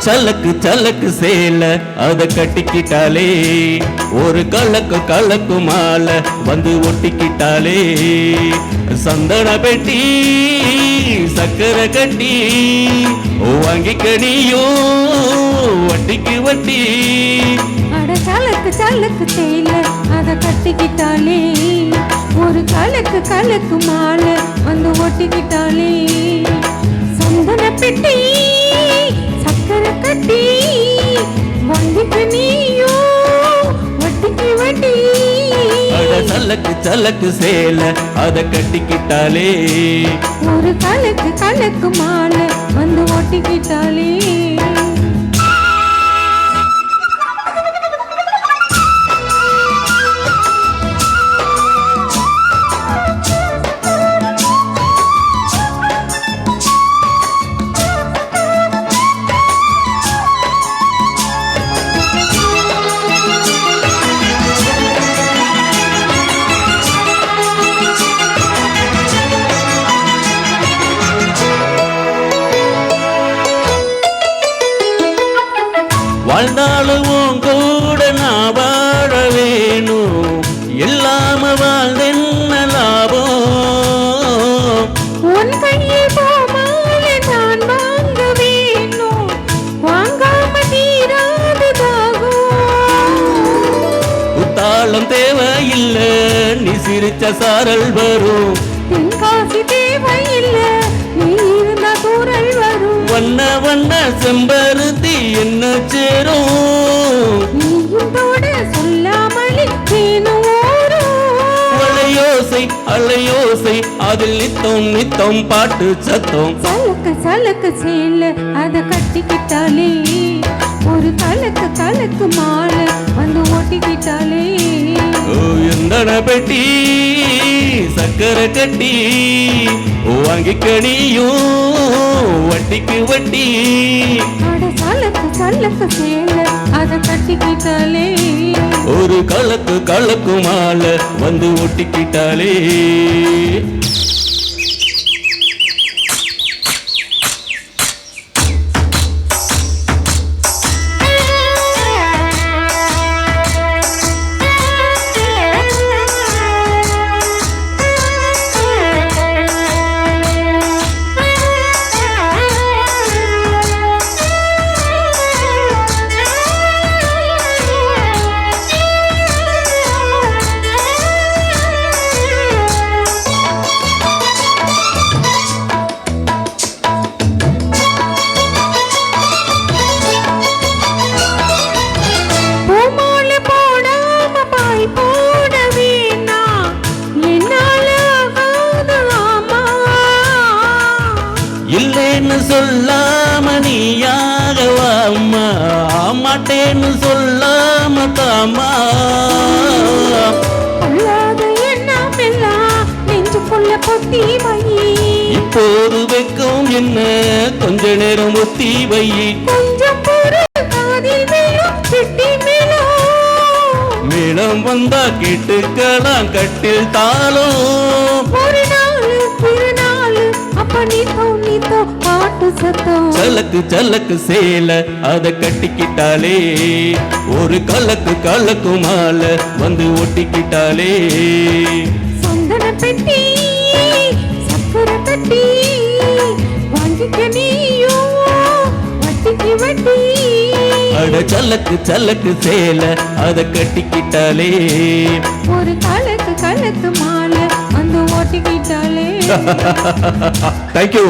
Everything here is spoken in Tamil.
சலக்கு சலக்கு சேல அத கட்டிக்கிட்டாலே ஒரு கலக்கு கலக்கு மாலை வந்து ஒட்டிக்கிட்டாலே சந்தன பெட்டி சக்கரை கட்டி வாங்கிக்கணியோ வட்டிக்கு வட்டி. அட சலக்கு சலக்கு சேல அத கட்டிக்கிட்டாலே ஒரு கலக்கு கலக்கு மாலை வந்து ஒட்டிக்கிட்டாலே சந்தன பெட்டி சக்கரை கட்டி வண்டிக்கு நீயோ வட்டிக்கு வட்டி. அட சலக்கு சலக்கு சேல அத கட்டிக்கிட்டாலே ஒரு கலக்கு கலக்கு மாலை வந்து ஒட்டிக்கிட்டாலே. வாழ்ந்தாலும் கூட நான் வாழ வேணும் எல்லாம வாழ்ந்தென்ன லாபம். உன் கையில் போமாலை நான் வாங்க வேணும் வாங்காம தீராததாகும். குத்தாளம் தேவையில்லை நீ சிரிச்ச சாரல் வரும். தென்காசி தேவையில்லை நீ இருந்த தூரல் வரும். வண்ண வண்ண செம்பருத்தி என்ன சேரும் நீயோட சொல்லாமலே தேனும் அலையோசை அலையோசை அதில் நித்தம் நித்தம் பாட்டு சத்தம். சலக்கு சலக்கு சேல அத கட்டிக்கிட்டாலே ஒரு கலக்கு கலக்கு மாலை வந்து ஓட்டிக்கிட்டாலே எந்தன பெட்டி சக்கரை கட்டி வாங்கிக்கணியும் வட்டிக்கு வட்டி. அட சலக்கு சலக்கு சேல அத கட்டிக்கிட்டாலே ஒரு கலக்கு கலக்கு மாலை வந்து ஒட்டிக்கிட்டாலே. இல்லேன்னு சொல்லாம நீயாகவாம்மா மாட்டேன்னு சொல்லாம தாமா. இப்போது வெக்கம் என்ன கொஞ்ச நேரம் ஒத்தி வை. மேளம் வந்தா கேட்டுக்கலாம் கட்டில் தாளம். சலக்கு சலக்கு சேல அத கட்டிக்கிட்டாலே ஒரு கலக்கு கலக்கு மாலை வந்து ஒட்டிக்கிட்டாலே. சந்தன பெட்டி சக்கரை கட்டி வாங்கிக்க நீயோ வட்டிக்கு வட்டி. அட சலக்கு சலக்கு சேல அத கட்டிக்கிட்டாலே ஒரு கலக்கு கலக்கு மாலை வந்து ஓட்டிக்கிட்டாலே. தேங்க்யூ.